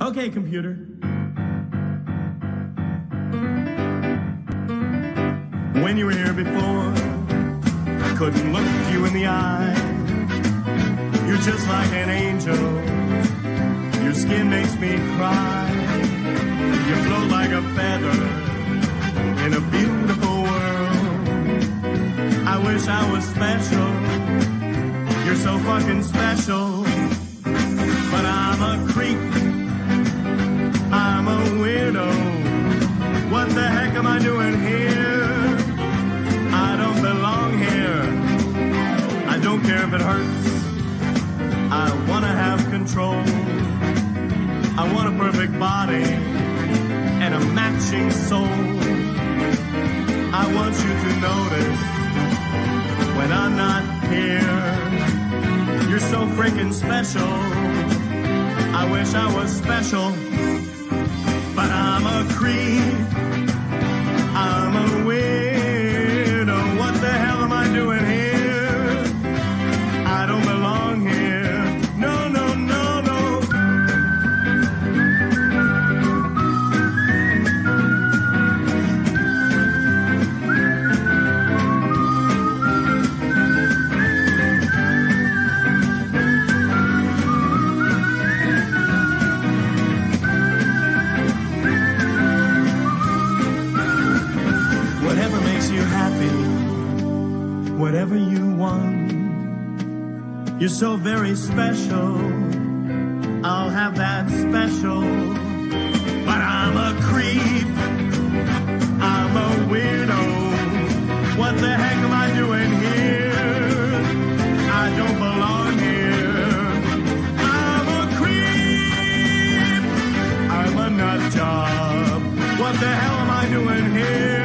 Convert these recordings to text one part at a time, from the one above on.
Okay, computer. When you were here before, I couldn't look you in the eye. You're just like an angel. Your skin makes me cry. You float like a feather in a beautiful world. I wish I was special. You're so fucking special. But I'm a creep. I'm a weirdo. What the heck am I doing here? I don't belong here. I don't care if it hurts. I wanna have control. I want a perfect body and a matching soul. I want you to notice when I'm not here. You're so freaking special. I wish I was special, but I'm a creep. I'm a weirdo. What the hell am I doing here? I don't belong here. No, no, no, no. Whatever makes you happy, whatever you want. You're so very special. I'll have that special. But I'm a creep. I'm a weirdo. What the heck am I doing here? I don't belong here. I'm a creep. I'm a nut job. What the hell am I doing here?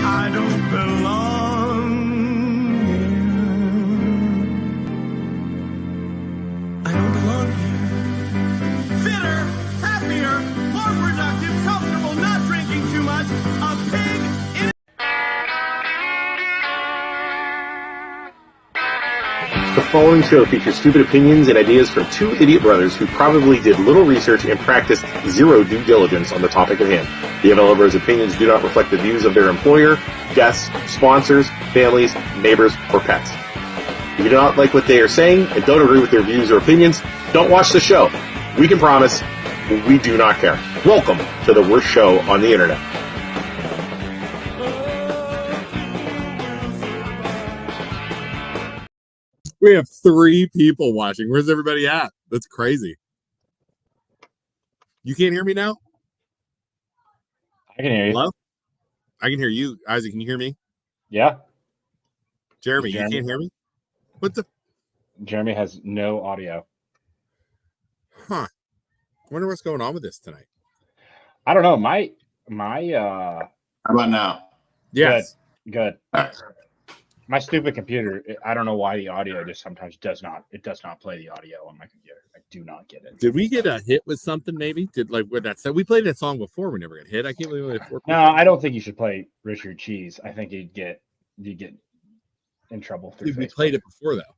I don't belong here. I don't belong here. Fitter, happier, more productive, comfortable, not drinking too much, a pig in The following show features stupid opinions and ideas from two idiot brothers who probably did little research and practiced zero due diligence on the topic at hand. The MLO Bros' opinions do not reflect the views of their employer, guests, sponsors, families, neighbors, or pets. If you do not like what they are saying and don't agree with their views or opinions, don't watch the show. We can promise we do not care. Welcome to the worst show on the internet. We have 3 people watching. Where's everybody at? That's crazy. You can't hear me now? I can hear you. Hello? I can hear you. Isaac, can you hear me? Yeah. Jeremy, you can't hear me? What the? Jeremy has no audio. Huh. I wonder what's going on with this tonight. I don't know. My How about now? Yes. Good. All right. My stupid computer, I don't know why the audio just sometimes does not play the audio on my computer. I do not get it. Did we get a hit with something maybe? Did like what that said? We played that song before, we never got hit. I can't believe we had 4 people. No, I don't think you should play Richard Cheese. I think you'd get in trouble through Dude, we Facebook. played it before though.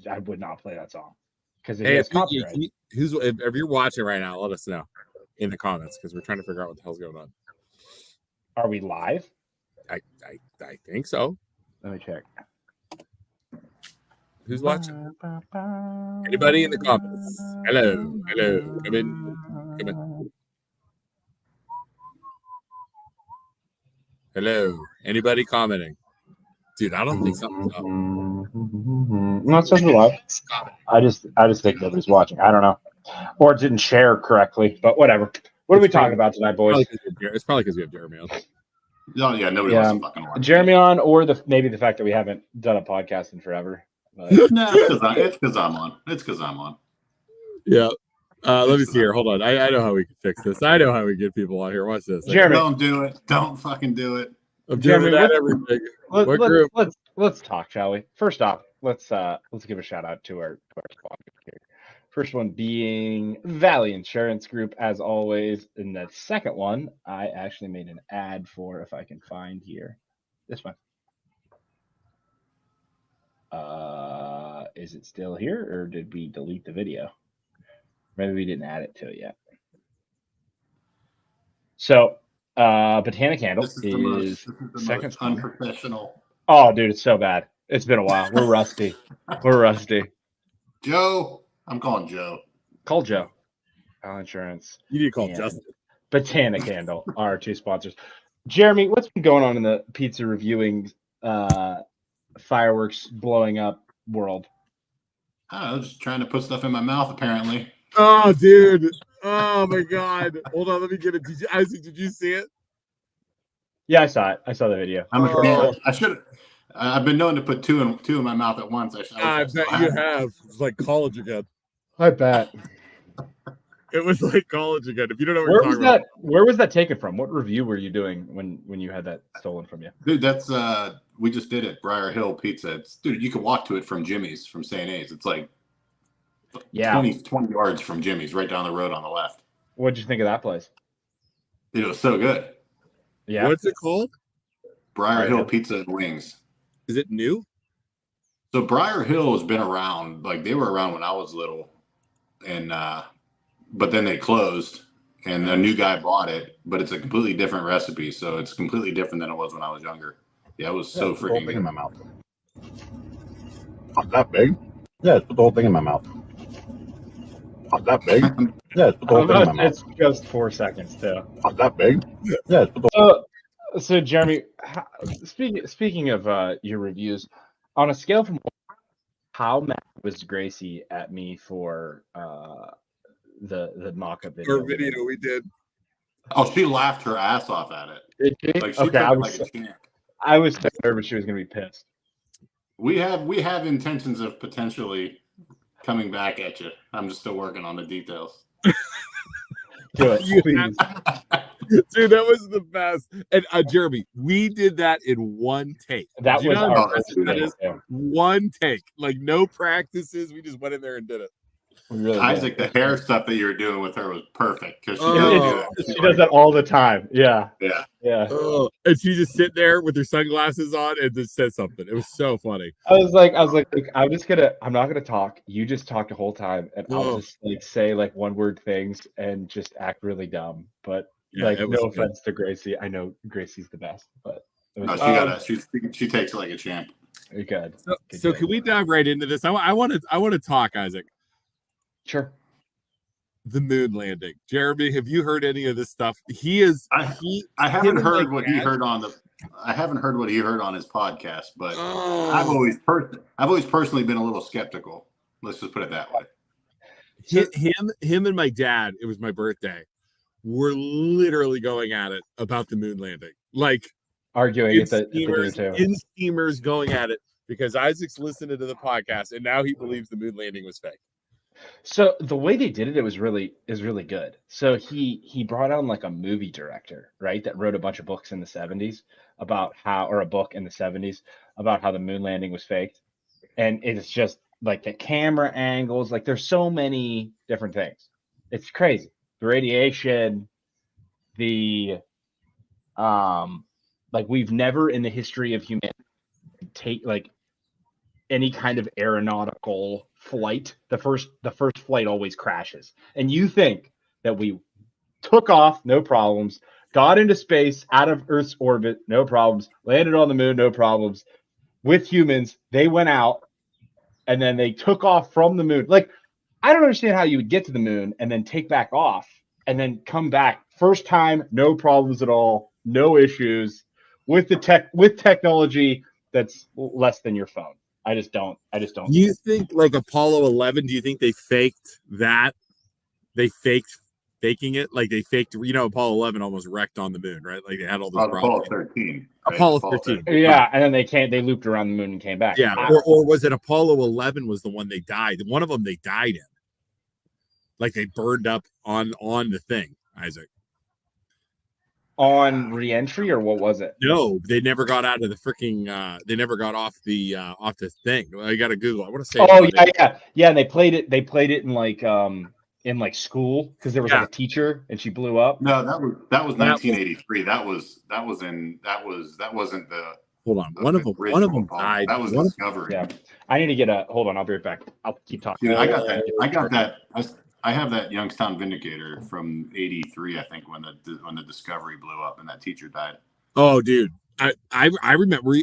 I would not play that song because it Hey, has if copyright. if you're watching right now, let us know in the comments because we're trying to figure out what the hell's going on. Are we live? I think so. Let me check. Who's watching? Anybody in the comments? Hello. Come in. Hello. Anybody commenting? Dude, I don't think something's up. No, it says we're live. I just think nobody's watching. I don't know, or it didn't share correctly. But whatever. What are we talking about tonight, boys? It's probably because we have Jeremy on. No, yeah, nobody wants to fucking watch. Jeremy on, or maybe the fact that we haven't done a podcast in forever. But... No, it's because I'm on. It's because I'm on. Yeah. Let me see here. Hold on. I know how we can fix this. I know how we get people on here. Watch this. Jeremy, don't do it. Don't fucking do it. I'm Jeremy, that everything. What group? Let's talk, shall we? First off, let's give a shout out to our sponsors here. First one being Valley Insurance Group, as always. And the second one, I actually made an ad for, if I can find here. This one. Is it still here, or did we delete the video? Maybe we didn't add it to it yet. So, Botanic Candle This is is the second most spawner. unprofessional. Oh, dude, it's so bad. It's been a while. We're rusty. We're rusty. Joe, I'm calling Joe. Call Joe. Howland Insurance. You need to call and Justin. Botanic Candle are our two sponsors. Jeremy, what's been going on in the pizza reviewing fireworks blowing up world? I don't know, just trying to put stuff in my mouth, apparently. Oh, dude. Oh, my God. Hold on. Let me get it. Isaac, did you see it? Yeah, I saw it. I saw the video. I should. I've been known to put two in my mouth at once. I bet you have. It's like college again. I bet. It was like college again. If you don't know what you're talking about. Where was that taken from? What review were you doing when you had that stolen from you? Dude, that's we just did it. Briar Hill Pizza. Dude, you can walk to it from Jimmy's from St. A's. It's like 20 yards from Jimmy's, right down the road on the left. What'd you think of that place? Dude, it was so good. Yeah. What's it called? Briar Hill Pizza and Wings. Is it new? So Briar Hill has been around, like they were around when I was little, and but then they closed, and a new guy bought it. But it's a completely different recipe, so it's completely different than it was when I was younger. Yeah, it was so freaking good. In my mouth. Not that big. Yeah, put the whole thing in my mouth. Not that big. Yeah, put the whole thing in my mouth. It's just 4 seconds too. Not that big. Yeah, put the So Jeremy, speaking of your reviews, on a scale from how mad was Gracie at me for the mock-up video? Or video we did. Oh, she laughed her ass off at it. Did she? Like she Okay, took it like a champ. I was so nervous she was gonna be pissed. We have intentions of potentially coming back at you. I'm just still working on the details. Do it, please. Dude, that was the best. And Jeremy, we did that in one take. That was our that is one take. Like no practices. We just went in there and did it. Really Isaac, the hair stuff that you were doing with her was perfect because she does that all the time. Yeah. Oh, and she just sit there with her sunglasses on and just says something. It was so funny. I was like, I'm not gonna talk. You just talk the whole time, and I'll just like say like one word things and just act really dumb. But like, no offense to Gracie, I know Gracie's the best, but she takes it like a champ. Good. So can we dive right into this? I want to talk, Isaac. Sure. The moon landing. Jeremy, have you heard any of this stuff? I haven't heard what he heard on his podcast, but I've always personally been a little skeptical. Let's just put it that way. Him and my dad, it was my birthday, were literally going at it about the moon landing. Like arguing in steamers going at it because Isaac's listening to the podcast and now he believes the moon landing was fake. So the way they did it was really good. So he brought on like a movie director, right, that wrote a bunch of books in the 70s about a book in the 70s about how the moon landing was faked. And it's just like the camera angles, like there's so many different things. It's crazy. The radiation, like we've never in the history of humanity take like any kind of aeronautical flight. The first flight always crashes. And you think that we took off, no problems, got into space out of Earth's orbit, no problems, landed on the moon, no problems. With humans, they went out and then they took off from the moon. Like, I don't understand how you would get to the moon and then take back off and then come back. First time, no problems at all, no issues with technology that's less than your phone. I just don't. You think like Apollo 11? Do you think they faked that? They faking it, like they faked. Apollo 11 almost wrecked on the moon, right? Like they had all those problems. Apollo 13. Right? Apollo 13. Yeah, and then they looped around the moon and came back. Yeah, or was it Apollo 11 was the one they died? One of them they died in. Like they burned up on the thing, Isaac. On re-entry, or what was it? No, they never got out of the freaking. They never got off the thing. I got to Google. I want to say. Oh yeah. And they played it in like school because there was like a teacher and she blew up. No, that was 1983. That wasn't the. Hold on, one of them died. That was Discovery. Yeah, I need to get hold on. I'll be right back. I'll keep talking. Dude, I got that. I have that Youngstown Vindicator from '83, I think, when the Discovery blew up and that teacher died. Oh, dude. I remember.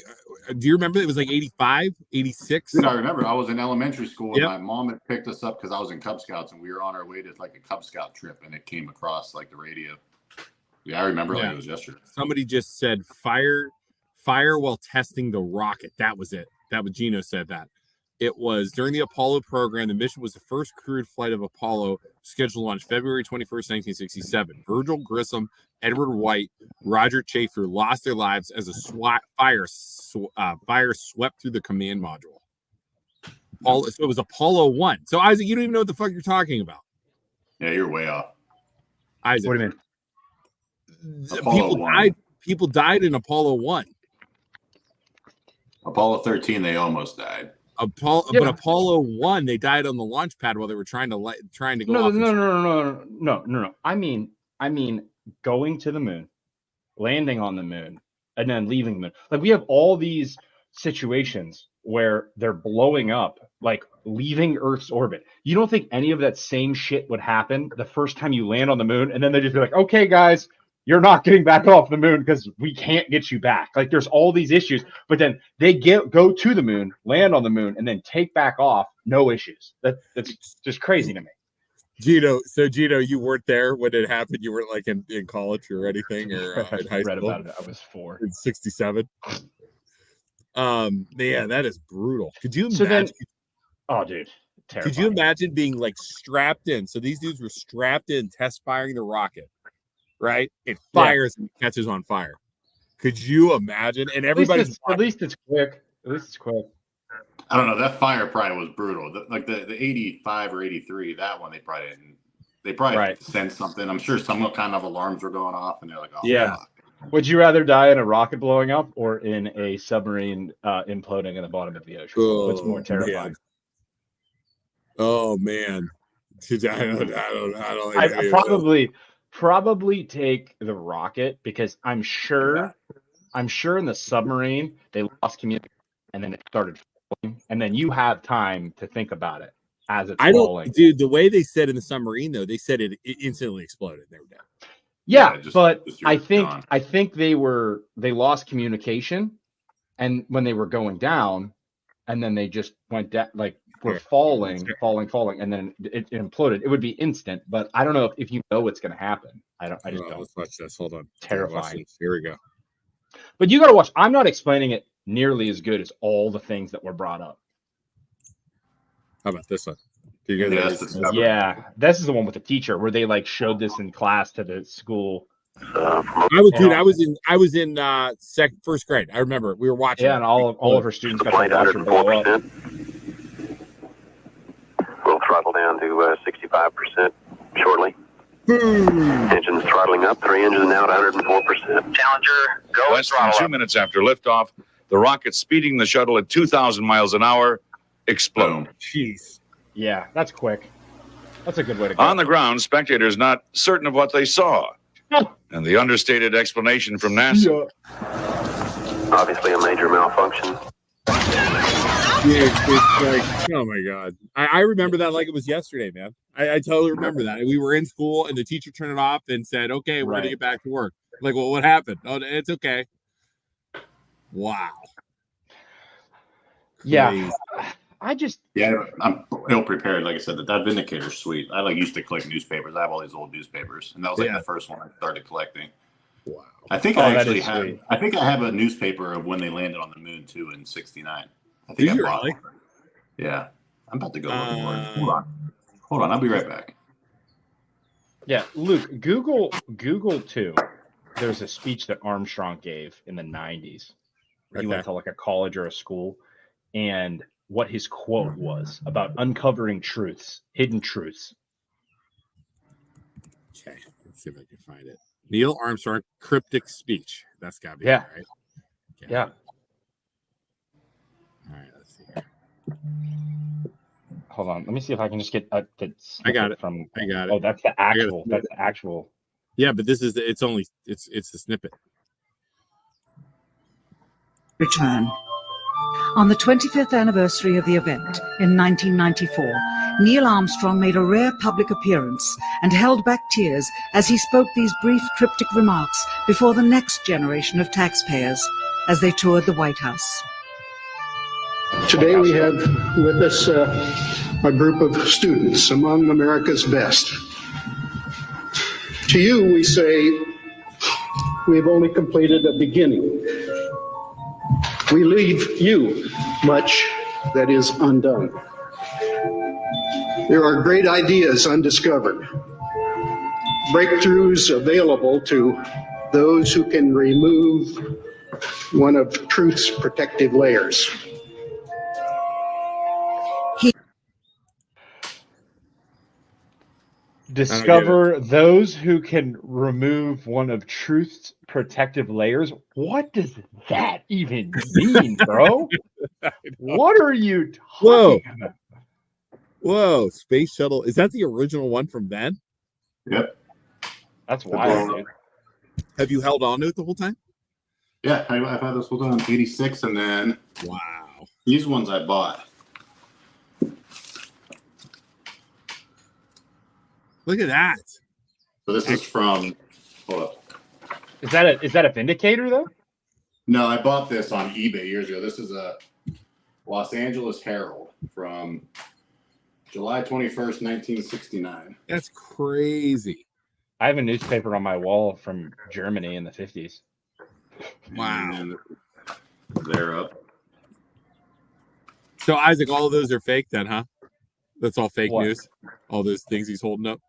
Do you remember it was like 85, 86? Dude, I remember I was in elementary school and Yep. my mom had picked us up because I was in Cub Scouts and we were on our way to like a Cub Scout trip and it came across like the radio. Yeah, I remember like it was yesterday. Somebody just said fire while testing the rocket. That was it. That was Gino said that. It was during the Apollo program. The mission was the first crewed flight of Apollo, scheduled to launch February 21st, 1967. Virgil Grissom, Edward White, Roger Chafer lost their lives as a fire swept through the command module. So it was Apollo 1. So, Isaac, you don't even know what the fuck you're talking about. Yeah, you're way off. Isaac. What do you mean? People died in Apollo 1. Apollo 13, they almost died. But Apollo 1, they died on the launch pad while they were trying to go off. No. I mean, going to the moon, landing on the moon, and then leaving the moon. Like, we have all these situations where they're blowing up, like leaving Earth's orbit. You don't think any of that same shit would happen the first time you land on the moon, and then they just be like, okay, guys, you're not getting back off the moon because we can't get you back. Like, there's all these issues, but then they go to the moon, land on the moon, and then take back off, no issues. That's just crazy to me. Gino, you weren't there when it happened. You weren't like in college or anything, or in high read school. about it. I was 4 in '67. Yeah, that is brutal. Could you imagine? Oh, dude, terrifying. Could you imagine being like strapped in? So these dudes were strapped in, test firing the rocket. Right, it fires and catches on fire. Could you imagine? And everybody's at least it's quick. I don't know. That fire probably was brutal. Like the 85 or 83, that one they probably didn't. They probably sensed something. I'm sure some kind of alarms were going off, and they're like, "Oh, yeah." fuck. Would you rather die in a rocket blowing up or in a submarine imploding in the bottom of the ocean? What's more terrifying? Oh man, I probably take the rocket because I'm sure in the submarine they lost communication and then it started falling, and then you have time to think about it as it's falling. Dude, the way they said in the submarine though, they said it instantly exploded. They were dead. Yeah, but I think they lost communication, and when they were going down, and then they just went down, like were falling, and then it imploded. It would be instant, but I don't know if you know what's going to happen. I just don't. Let's watch this. Hold on. Terrifying. Here we go. But you got to watch. I'm not explaining it nearly as good as all the things that were brought up. How about this one? Yeah, this is the one with the teacher where they like showed this in class to the school. I was in first grade. I remember we were watching. Yeah, and all of her students got to watch her blow up. We'll throttle down to 65% shortly. Engines throttling up. 3 engines now at 104%. Challenger, go. Less than 2 minutes after liftoff, the rocket speeding the shuttle at 2,000 miles an hour explode. Jeez. Yeah, that's quick. That's a good way to go. On the ground, spectators not certain of what they saw. And the understated explanation from NASA. Obviously a major malfunction. Yeah, it's like, oh my God. I remember that like it was yesterday, man. I totally remember that. We were in school and the teacher turned it off and said, okay, we're going to get back to work. Like, well, what happened? Oh, it's okay. Wow. Yeah. I'm ill prepared. Like I said, that Vindicator's sweet. I used to collect newspapers. I have all these old newspapers, and that was the first one I started collecting. Wow. I think I actually have. I think I have a newspaper of when they landed on the moon too in '69. I think I bought one. Yeah, I'm about to go looking for it. Hold on. I'll be right back. Yeah, Luke, Google too. There's a speech that Armstrong gave in the '90s. He went to like a college or a school, and what his quote was about uncovering truths, hidden truths. Okay, let's see if I can find it. Neil Armstrong cryptic speech. That's gotta be right. Okay. Yeah. All right, let's see here. Hold on, let me see if I can just get I got it. I got it. Oh, that's the actual. That's the actual. Yeah, but this is it's the snippet. Return. On the 25th anniversary of the event in 1994, Neil Armstrong made a rare public appearance and held back tears as he spoke these brief cryptic remarks before the next generation of taxpayers as they toured the White House. Today we have with us a group of students among America's best. To you, we say, we have only completed a beginning. We leave you much that is undone. There are great ideas undiscovered, breakthroughs available to those who can remove one of truth's protective layers. Discover those who can remove one of truth's protective layers. What does that even mean, bro? What are you talking about? Whoa, space shuttle. Is that the original one from then? Yep. That's wild, dude. Have you held on to it the whole time? Yeah, I've had this whole time, 86, and then Wow. these ones I bought. Look at that. So this is from, hold up. Is that a Vindicator though? No, I bought this on eBay years ago. This is a Los Angeles Herald from July 21st, 1969. That's crazy. I have a newspaper on my wall from Germany in the 50s. Wow. And they're up. So Isaac, all of those are fake then, huh? That's all fake What? news. All those things he's holding up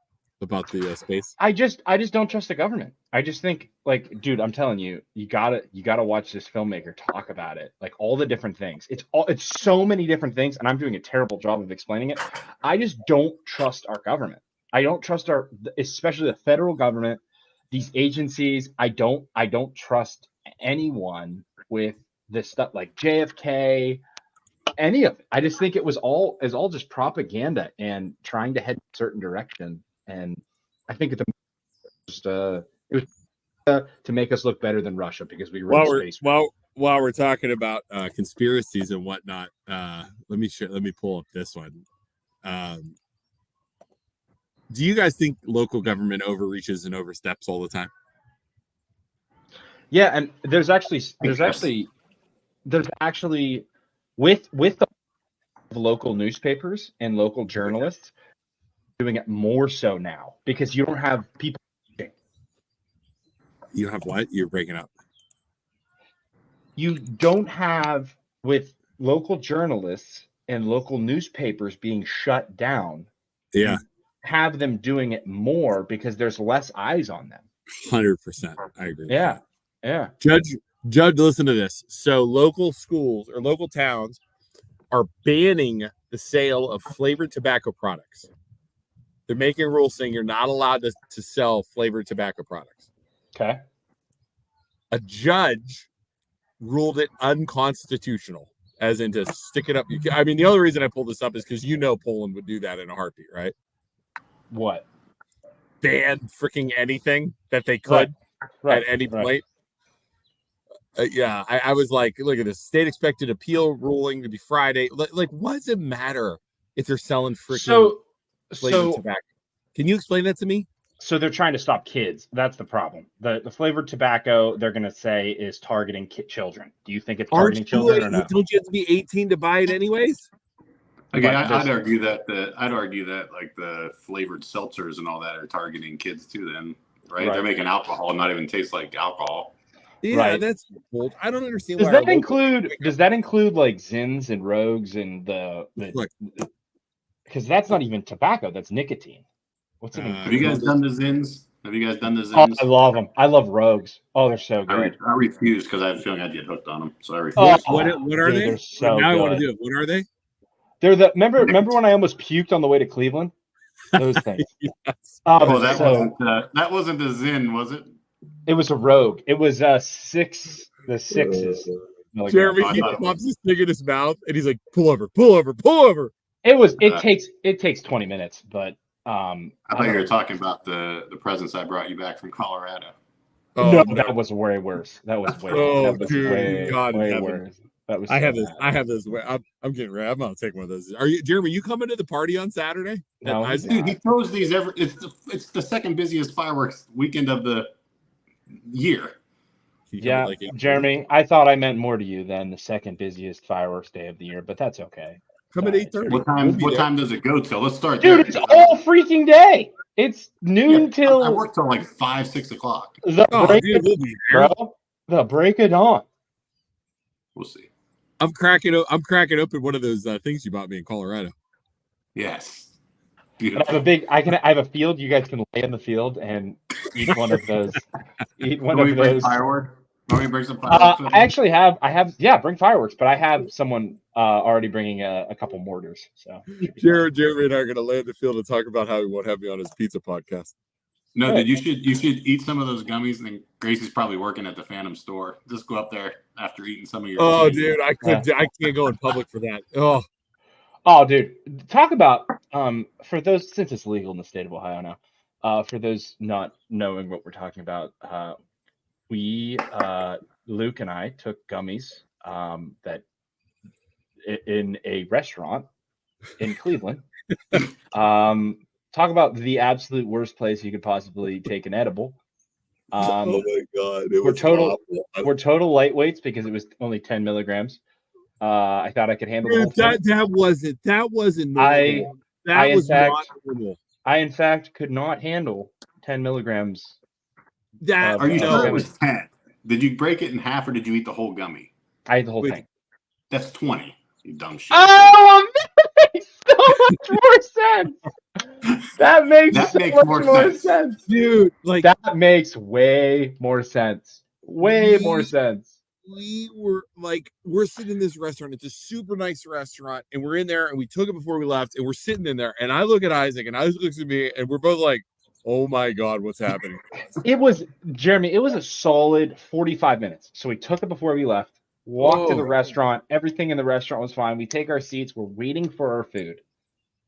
about the space. I just don't trust the government. I just think, like, dude, I'm telling you, you gotta watch this filmmaker talk about it, like all the different things. It's so many different things, and I'm doing a terrible job of explaining it. I just don't trust our government. I don't trust especially the federal government, these agencies. I don't trust anyone with this stuff like JFK. Any of it. I just think it was all just propaganda and trying to head a certain direction. And I think it was to make us look better than Russia because we were in space. While we're talking about conspiracies and whatnot, let me pull up this one. Do you guys think local government overreaches and oversteps all the time? Yeah, and there's actually with the local newspapers and local journalists doing it more so now because you don't have people. You have what? You're breaking up. You don't have with local journalists and local newspapers being shut down. Yeah. Have them doing it more because there's less eyes on them. 100%. I agree. Yeah. Yeah. Judge, listen to this. So local schools or local towns are banning the sale of flavored tobacco products. They're making a rule saying you're not allowed to sell flavored tobacco products. Okay. A judge ruled it unconstitutional, as in to stick it up. I mean, the only reason I pulled this up is because Poland would do that in a heartbeat, right? What? Ban freaking anything that they could at any point. Yeah, I was like, look at this. State expected appeal ruling to be Friday. Like, what does it matter if they're selling freaking flavored tobacco? Can you explain that to me? So they're trying to stop kids. That's the problem. The flavored tobacco, they're going to say, is targeting children. Do you think it's targeting children or no? Don't you have to be 18 to buy it anyways? Okay, I'd argue that like the flavored seltzers and all that are targeting kids too. Then, right? They're making alcohol not even taste like alcohol. Yeah, that's bold. I don't understand. Does that include like Zins and Rogues and because that's not even tobacco, that's nicotine. What's it? Have you guys done the Zins? Oh, I love them. I love Rogues. Oh, they're so good. I refuse because I have a feeling I'd get hooked on them. So I refuse. What are they? They're so now good. I want to do it. What are they? They're remember when I almost puked on the way to Cleveland? Those things. Yes. That wasn't the Zin, was it? It was a Rogue. It was the sixes. Jeremy, he pops his thing in his mouth and he's like, pull over, pull over, pull over. It takes 20 minutes, but I thought you were talking about the presents I brought you back from Colorado. No, that was way worse. That was way way worse. I have this. I'm getting ready. I'm gonna take one of those. Are you, Jeremy? You coming to the party on Saturday? No, Dude, he throws these it's the second busiest fireworks weekend of the year. Yeah, Jeremy, I thought I meant more to you than the second busiest fireworks day of the year, but that's okay. Come at 8:30. What time does it go till? Let's start Dude, there. it's all freaking day. It's noon till I work till like 5, 6 o'clock. The break of dawn. We'll see. I'm cracking open one of those things you bought me in Colorado. Yes. I have a field. You guys can lay in the field and eat one of those. Bring fireworks? Want me to bring some fireworks? Bring fireworks, but I have someone already bringing a couple mortars. So Jeremy and I are going to lay in the field and talk about how he won't have me on his pizza podcast. No, dude, you should eat some of those gummies. And Gracie's probably working at the Phantom store. Just go up there after eating some of your. Oh, dude, I can't go in public for that. Oh, dude, talk about for those, since it's legal in the state of Ohio now. For those not knowing what we're talking about, we Luke and I took gummies that in a restaurant in Cleveland. Talk about the absolute worst place you could possibly take an edible. Oh my god! We're total lightweights because it was only 10 milligrams. I thought I could handle it. That wasn't normal. That was not normal. I in fact could not handle 10 milligrams. Are you sure it was 10? Did you break it in half or did you eat the whole gummy? I ate the whole thing. That's 20. You dumb shit. Oh, that makes so much more sense. That makes more sense, dude. Like that makes way more sense. Way more sense. We're sitting in this restaurant. It's a super nice restaurant, and we're in there, and we took it before we left, and we're sitting in there, and I look at Isaac, and Isaac looks at me, and we're both like, "Oh my god, what's happening?" It was Jeremy. It was a solid 45 minutes. So we took it before we left. Walked to the restaurant. Everything in the restaurant was fine. We take our seats. We're waiting for our food.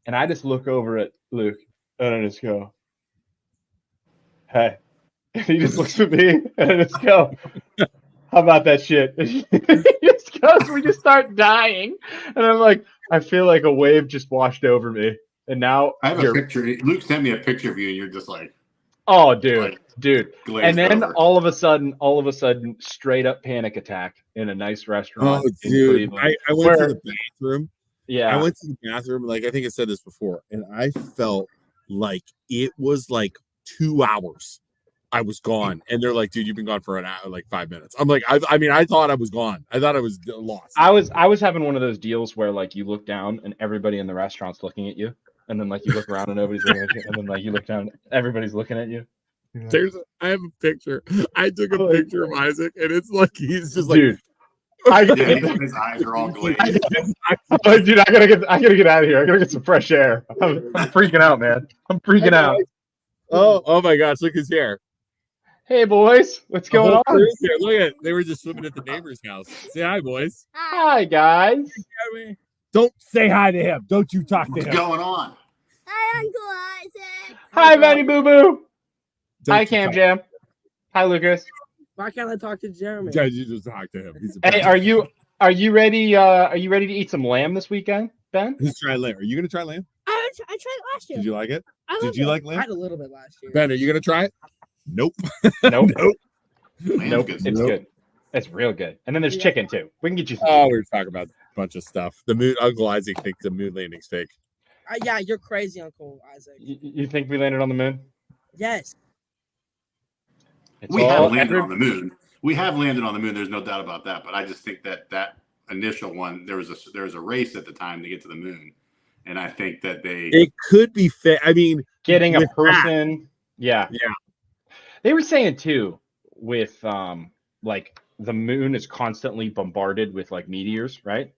And I just look over at Luke and I just go, "Hey." And he just looks at me and I just go, "How about that shit?" And he just goes, we just start dying. And I'm like, I feel like a wave just washed over me. And now I have a picture. Luke sent me a picture of you and you're just like, oh, dude. And then over. all of a sudden, straight up panic attack in a nice restaurant. Oh, dude. I went to the bathroom. Yeah. I went to the bathroom. Like, I think I said this before. And I felt like it was like 2 hours. I was gone. And they're like, "Dude, you've been gone for an hour, like 5 minutes." I'm like, I thought I was gone. I thought I was lost. I was having one of those deals where like you look down and everybody in the restaurant's looking at you. And then like you look around and nobody's looking at you. And then like you look down, everybody's looking at you. I have a picture. I took a picture of Isaac, and it's like he's just like, dude. His eyes are all glazed. Dude, I gotta get out of here. I gotta get some fresh air. I'm freaking out, man. I'm freaking out. Oh my gosh! Look who's here. Hey boys, what's going on? Here. Look at they were just swimming at the neighbor's house. Say hi, boys. Hi guys. Don't say hi to him. Don't you talk to him. What's going on? Hi, Uncle Isaac. Hi, Betty Boo Boo. Hi, Cam Jam. Hi, Lucas. Why can't I talk to Jeremy? Yeah, you just talk to him. Hey, are you ready? Are you ready to eat some lamb this weekend, Ben? Let's try lamb. Are you gonna try lamb? I tried last year. Did you like it? Did you like lamb? I had a little bit last year. Ben, are you gonna try it? Nope. Nope. Nope. It's good. It's real good. And then there's chicken too. We can get you some. Oh, we were talking about a bunch of stuff. The moon. Uncle Isaac thinks the moon landing's fake. Yeah, you're crazy, Uncle Isaac. You think we landed on the moon? Yes. We have landed on the moon. We have landed on the moon. There's no doubt about that. But I just think that initial one, there was a race at the time to get to the moon, and I think that it could be fake. I mean, getting a person. Yeah. They were saying too with like the moon is constantly bombarded with like meteors, right?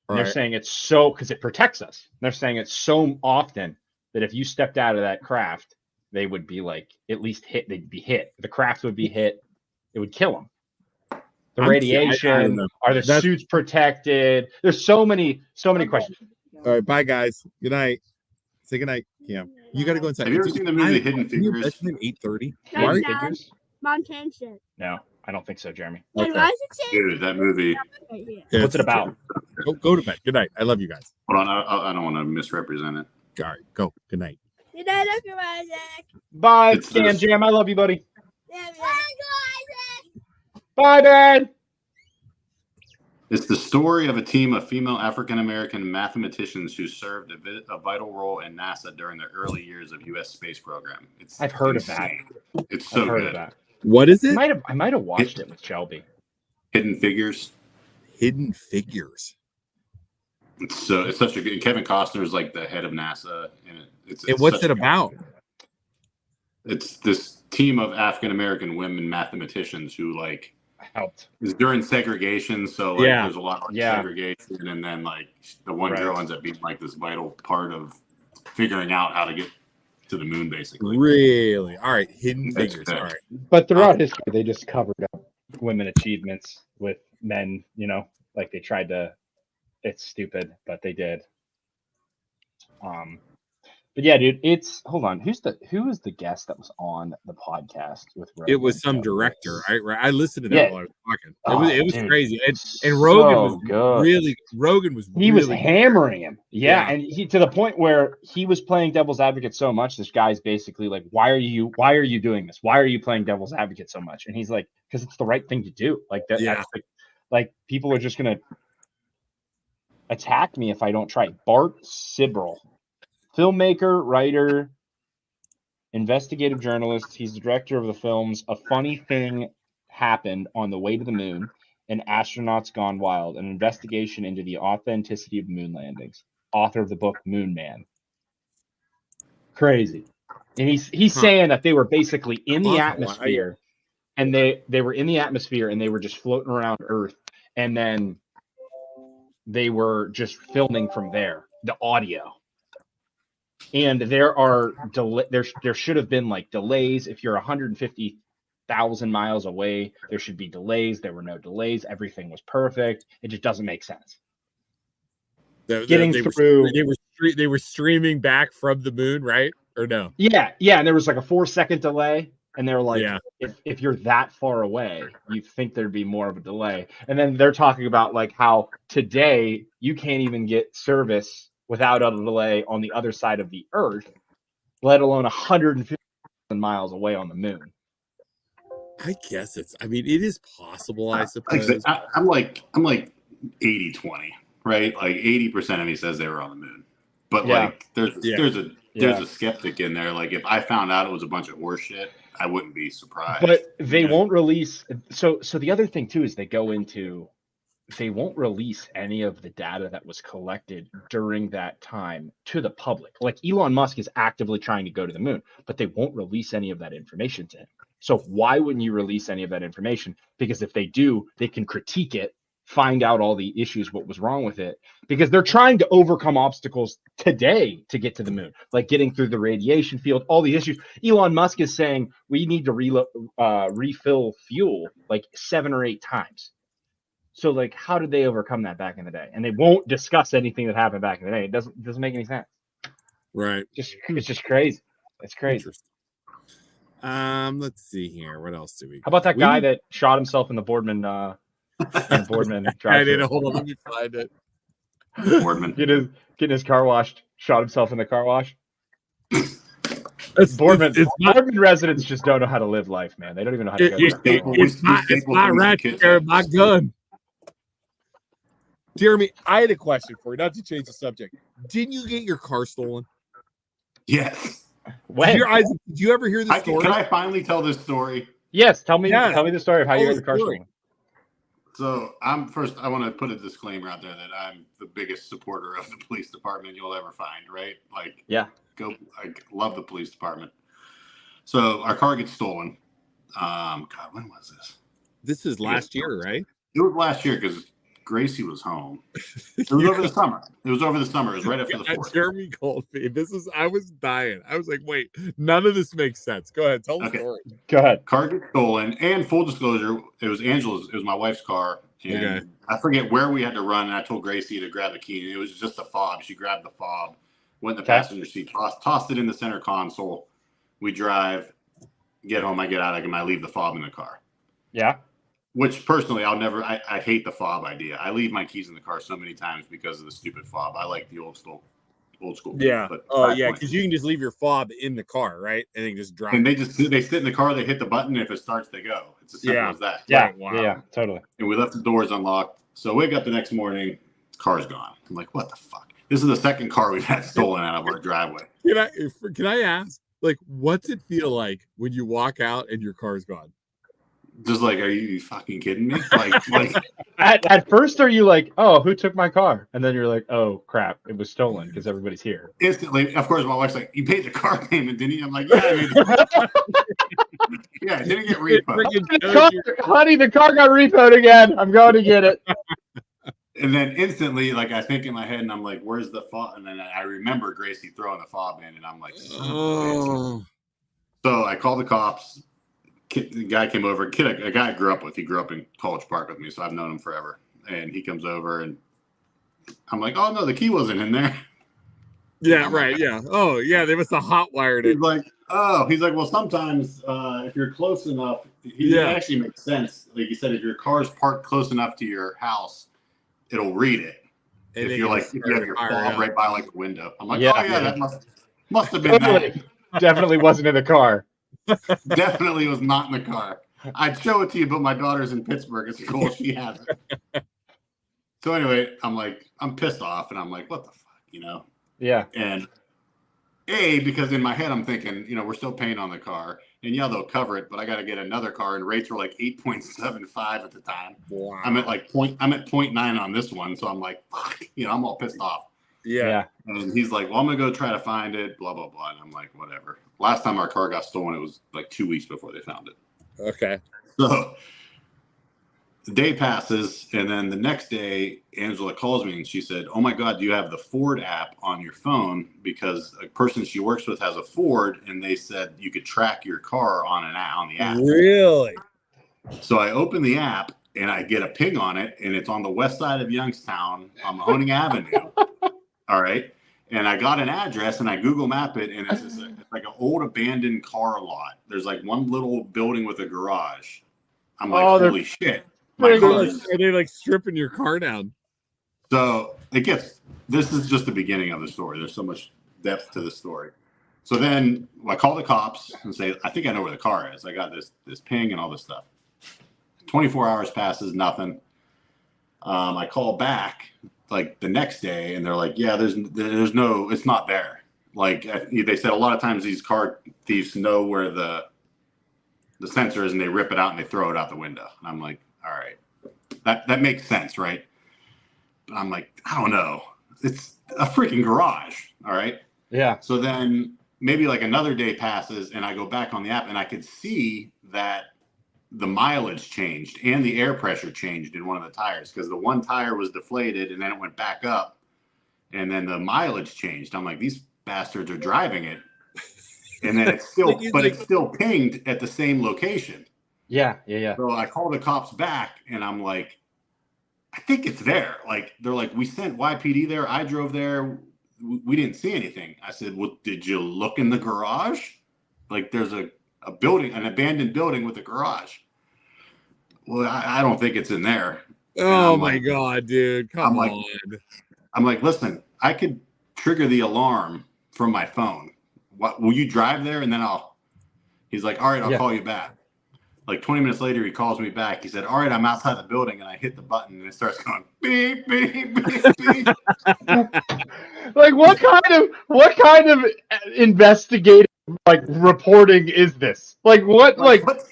And they're saying it's so because it protects us. And they're saying it's so often that if you stepped out of that craft, they would be like at least hit. They'd be hit. The craft would be hit. It would kill them. The radiation. Are the suits protected? There's so many questions. All right, bye guys. Good night. Say good night, Cam. You got to go inside. Have you ever seen the movie Hidden Figures? 8:30. Why are you figures? Mom changed it. No. I don't think so, Jeremy. Okay. Dude, that movie. What's it about? Go to bed. Good night. I love you guys. Hold on, I don't want to misrepresent it. All right, go. Good night. Good night, Uncle Isaac. Bye, It's Stan this- Jam. I love you, buddy. Yeah, Uncle Isaac. Bye, Ben. It's the story of a team of female African American mathematicians who served a vital role in NASA during the early years of U.S. space program. I've heard of that. It's so I've heard good. of that. What is it? I might have watched it with Shelby. Hidden Figures. Hidden Figures. It's such a good. Kevin Costner's like the head of NASA, and it's And what's such it a- about? It's this team of African American women mathematicians who like Helped. it's during segregation, so like Yeah. there's a lot of segregation, and then like the one girl ends up being like this vital part of figuring out how to get to the moon, basically. Really? All right, Hidden That's Figures. good. All right. But throughout history, they just covered up women achievements with men, like they tried to. It's stupid, but they did. But yeah, dude, hold on. Who was the guest that was on the podcast with Rogan? It was some director. I listened to that Yeah. while I was talking. Oh, it was dude. crazy. And Rogan So was good. really Rogan was He was really hammering him. Yeah, Yeah. and he to the point where he was playing devil's advocate so much. This guy's basically like, "Why are you doing this? Why are you playing devil's advocate so much?" And he's like, "Because it's the right thing to do. Like that. Yeah. That's like people are just gonna attack me if I don't try." Bart Sibrel, filmmaker, writer, investigative journalist. He's the director of the films A Funny Thing Happened on the Way to the Moon and Astronauts Gone Wild, an investigation into the authenticity of moon landings. Author of the book Moon Man. Crazy. And he's saying that they were basically in the atmosphere, and they were in the atmosphere and they were just floating around Earth, and then they were just filming from there, the audio. And there are there should have been like delays. If you're 150,000 miles away, there should be delays. There were no delays. Everything was perfect. It just doesn't make sense. They were streaming back from the moon, right? Or no? Yeah, and there was like a 4-second delay, and they were like, Yeah. if you're that far away, you'd think there'd be more of a delay. And then they're talking about like how today you can't even get service without a delay on the other side of the Earth, let alone 150,000 miles away on the moon. I guess it is possible, I suppose. I'm like 80-20, right? Like 80% of me says they were on the moon, but like there's a skeptic in there. Like if I found out it was a bunch of horse shit, I wouldn't be surprised. But they won't release. So the other thing too is they won't release any of the data that was collected during that time to the public. Like Elon Musk is actively trying to go to the moon, but they won't release any of that information to him. So why wouldn't you release any of that information? Because if they do, they can critique it, find out all the issues, what was wrong with it, because they're trying to overcome obstacles today to get to the moon, like getting through the radiation field, all the issues. Elon Musk is saying we need to refill fuel like 7 or 8 times. So like, how did they overcome that back in the day? And they won't discuss anything that happened back in the day. It doesn't make any sense. Right. It's just crazy. It's crazy. Let's see here. What else do we got? How about that guy that shot himself in the Boardman I didn't. Hold on, let me find it. Boardman. getting his car washed, shot himself in the car wash. Boardman residents just don't know how to live life, man. They don't even know how to go. It's my right to carry my gun. Jeremy, I had a question for you, not to change the subject. Didn't you get your car stolen? Yes. When? Did you ever hear the story? Can I finally tell this story? Yes. Tell me the story of how you got your car stolen. So I want to put a disclaimer out there that I'm the biggest supporter of the police department you'll ever find, right? Like, I love the police department. So our car gets stolen. God, when was this? This is last year, right? It was last year because Gracie was home. It was over the summer. It was right after the 4th. Jeremy called me. I was dying. I was like, wait, none of this makes sense. Go ahead. Tell the story. Go ahead. Car gets stolen. And full disclosure, it was Angela's. It was my wife's car. And I forget where we had to run. And I told Gracie to grab the key. And it was just the fob. She grabbed the fob, went in the passenger seat, tossed it in the center console. We drive, get home. I get out. I leave the fob in the car. Yeah. Which personally, I'll never. I hate the fob idea. I leave my keys in the car so many times because of the stupid fob. I like the old school. Yeah. But Oh, yeah, because you can just leave your fob in the car, right? And then just drive. And they sit in the car. They hit the button. And if it starts, they go. It's as simple as that. Yeah. Right, wow. Yeah. Totally. And we left the doors unlocked. So I wake up the next morning. Car's gone. I'm like, what the fuck? This is the second car we've had stolen out of our driveway. Can I ask, like, what's it feel like when you walk out and your car's gone? Just like, are you fucking kidding me? Like at first, are you like, oh, who took my car? And then you're like, oh crap, it was stolen because everybody's here. Instantly, of course, my wife's like, you paid the car payment, didn't you? I'm like, yeah, I made the yeah, it didn't get repoed. Honey, the car got repoed again. I'm going to get it. And then instantly, like, I think in my head, and I'm like, where's the fob? And then I remember Gracie throwing the fob in, and I'm like, oh. So I called the cops. The guy came over. A guy I grew up with. He grew up in College Park with me, so I've known him forever. And he comes over, and I'm like, "Oh no, the key wasn't in there." Yeah, right. Yeah. Oh, yeah. They must have hotwired it. He's like, "Oh," he's like, "Well, sometimes if you're close enough, it actually makes sense." Like he said, if your car's parked close enough to your house, it'll read it. And if you have your fob right by like the window, I'm like, "Oh yeah, that must have been that." Definitely wasn't in the car. Definitely was not in the car. I'd show it to you, but my daughter's in Pittsburgh. It's cool. She has it. So anyway, I'm pissed off, and I'm like, what the fuck, you know? Yeah. And because in my head I'm thinking, we're still paying on the car, and yeah, they'll cover it, but I got to get another car, and rates were like 8.75 at the time. Wow. I'm at 0.9 on this one, so I'm like, fuck, I'm all pissed off. Yeah. And he's like, well, I'm going to go try to find it, blah, blah, blah. And I'm like, whatever. Last time our car got stolen, it was like 2 weeks before they found it. Okay. So the day passes, and then the next day, Angela calls me, and she said, oh, my God, do you have the Ford app on your phone? Because a person she works with has a Ford, and they said you could track your car on the app. Really? So I open the app, and I get a ping on it, and it's on the west side of Youngstown on Mahoning Avenue. All right. And I got an address, and I Google map it, and it's like an old abandoned car lot. There's like one little building with a garage. I'm like, holy shit. Are they like stripping your car down? So this is just the beginning of the story. There's so much depth to the story. So then I call the cops and say, I think I know where the car is. I got this ping and all this stuff. 24 hours passes, nothing. I call back like the next day, and they're like, yeah, there's no, it's not there. Like they said, a lot of times these car thieves know where the sensor is, and they rip it out and they throw it out the window. And I'm like, all right, that makes sense, right? But I'm like, I don't know. It's a freaking garage. All right. Yeah. So then maybe like another day passes, and I go back on the app, and I could see that the mileage changed and the air pressure changed in one of the tires, because the one tire was deflated and then it went back up, and then the mileage changed. I'm like, these bastards are driving it, and then it's still it's still pinged at the same location. Yeah. So I call the cops back, and I'm like, I think it's there. Like, they're like, we sent YPD there. I drove there. We didn't see anything. I said, well, did you look in the garage? Like, there's a building, an abandoned building with a garage. Well, I don't think it's in there. Oh my God, dude. Come on. I'm like, listen, I could trigger the alarm from my phone. What, will you drive there? And then he's like, all right, I'll call you back. Like 20 minutes later, he calls me back. He said, all right, I'm outside the building, and I hit the button, and it starts going beep, beep, beep, beep. Like, what kind of investigative reporting is this? Like, what?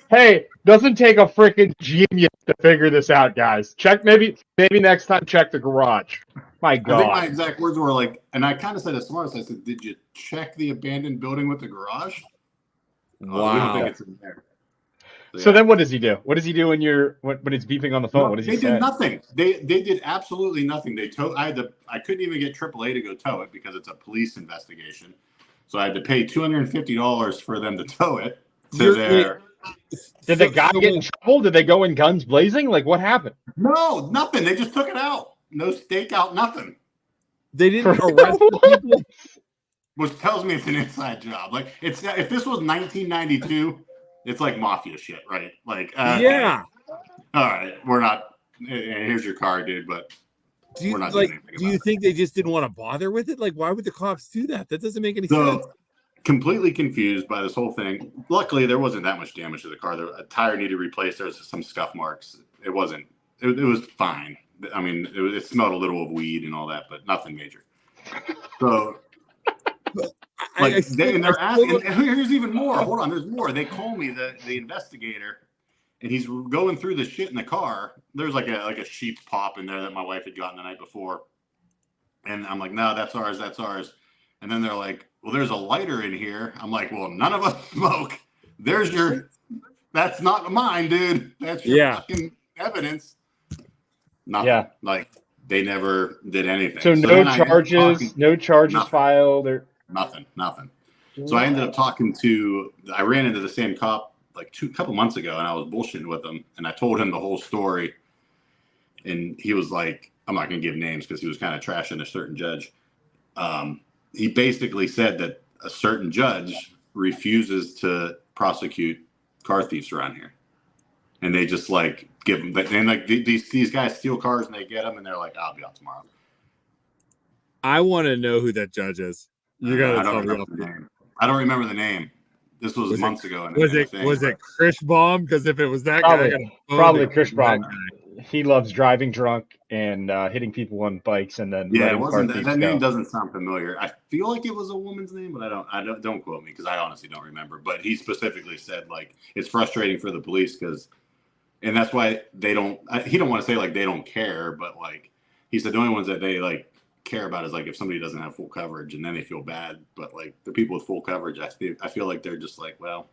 Hey, doesn't take a freaking genius to figure this out, guys. Check maybe next time. Check the garage. My God. I think my exact words were like, and I kind of said as smart as I said, did you check the abandoned building with the garage? Wow. We don't think it's in there. So then what does he do? What does he do when it's beeping on the phone? No, what does he say? They did nothing. They did absolutely nothing. They towed. I couldn't even get AAA to go tow it because it's a police investigation. So I had to pay $250 for them to tow it to their. Did the guy get in trouble? Did they go in guns blazing? Like, what happened? No, nothing. They just took it out. No stakeout, nothing. They didn't arrest the people. Which tells me it's an inside job. Like, it's if this was 1992. It's like mafia shit, right? Like, yeah. all right, we're not. Here's your car, dude. But Do you we're not doing like? anything Do you about think they just didn't want to bother with it? Like, why would the cops do that? That doesn't make any it. sense. So completely confused by this whole thing. Luckily, there wasn't that much damage to the car. A tire needed replaced. There was some scuff marks. It wasn't. It was fine. I mean, it smelled a little of weed and all that, but nothing major. So. Like they're asking, and here's even more. Hold on, there's more. They call me the investigator, and he's going through the shit in the car. There's like a sheep's pop in there that my wife had gotten the night before, and I'm like, no, that's ours, that's ours. And then they're like, well, there's a lighter in here. I'm like, well, none of us smoke. There's your. That's not mine, dude. That's your fucking evidence. Nothing. Yeah. Like they never did anything. So no charges filed or. Nothing. So I ended up talking to. I ran into the same cop like a couple months ago, and I was bullshitting with him, and I told him the whole story, and he was like, "I'm not going to give names because he was kind of trashing a certain judge." He basically said that a certain judge refuses to prosecute car thieves around here, and they just like give them. And like these guys steal cars and they get them, and they're like, "I'll be out tomorrow." I want to know who that judge is. You gotta tell me. I don't remember the name. This was months ago. Was it Chris Baum? Because if it was that guy, probably Chris Baum. He loves driving drunk and hitting people on bikes, and then it wasn't that name doesn't sound familiar. I feel like it was a woman's name, but don't quote me because I honestly don't remember. But he specifically said like it's frustrating for the police and that's why they don't. He don't want to say like they don't care, but like he said the only ones that they like care about is like if somebody doesn't have full coverage and then they feel bad, but like the people with full coverage, I feel like they're just like, well,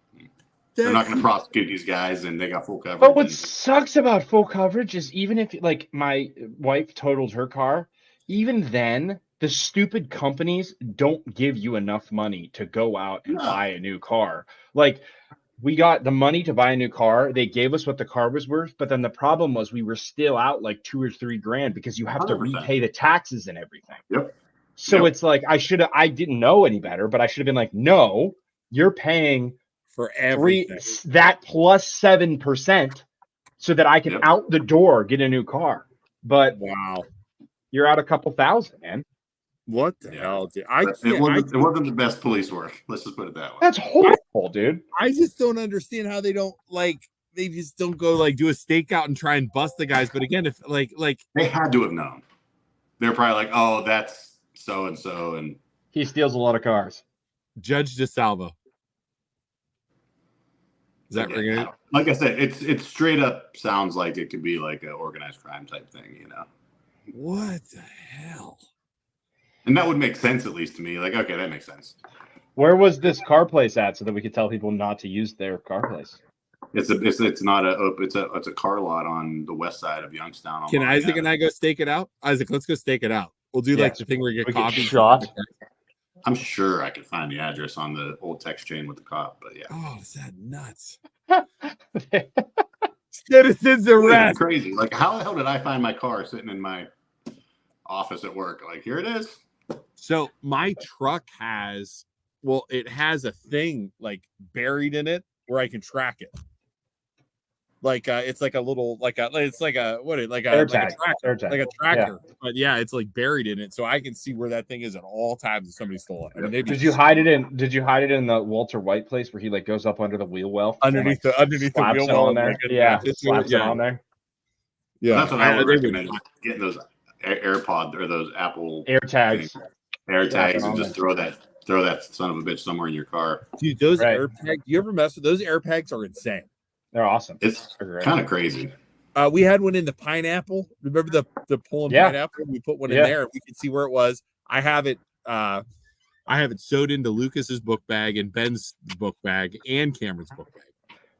they're not going to prosecute these guys and they got full coverage. But what sucks about full coverage is even if like my wife totaled her car, even then the stupid companies don't give you enough money to go out and buy a new car. Like we got the money to buy a new car. They gave us what the car was worth, but then the problem was we were still out like $2 or $3 grand because you have 100%. To repay the taxes and everything. Yep. So it's like I didn't know any better, but I should have been like, no, you're paying for everything that plus 7% so that I can out the door get a new car. But wow, you're out a couple thousand, man. What the hell, dude? It wasn't the best police work. Let's just put it that way. That's horrible, dude. I just don't understand how they don't they just don't go like do a stakeout and try and bust the guys. But again, if like they had to have known. They're probably like, oh, that's so and so, and he steals a lot of cars. Judge DeSalvo. Is that ringing? Like I said, it's straight up sounds like it could be like an organized crime type thing, you know. What the hell? And that would make sense, at least to me. Like, okay, that makes sense. Where was this car place at, so that we could tell people not to use their car place? It's a car lot on the west side of Youngstown. Can Isaac and I go stake it out? Isaac, let's go stake it out. We'll do like the thing where you get coffee shot. I'm sure I could find the address on the old text chain with the cop, but yeah. Oh, is that nuts? Citizens arrest. Crazy. Like, how the hell did I find my car sitting in my office at work? Like, here it is. So my truck has a thing like buried in it where I can track it. Like it's like a little it's like a tracker. Yeah. But yeah, it's like buried in it, so I can see where that thing is at all times if somebody stole it. I mean, did you hide it in the Walter White place where he like goes up under the wheel well underneath the wheel well on there? Yeah, slaps it on there. Yeah, that's what I would recommend. Getting those AirPod or those Apple AirTags, and just throw that son of a bitch somewhere in your car. Dude, those AirTags. You ever mess with those AirTags? Are insane. They're awesome. It's kind of crazy. We had one in the pineapple. Remember the pulling pineapple? We put one in there. We could see where it was. I have it sewed into Lucas's book bag and Ben's book bag and Cameron's book bag.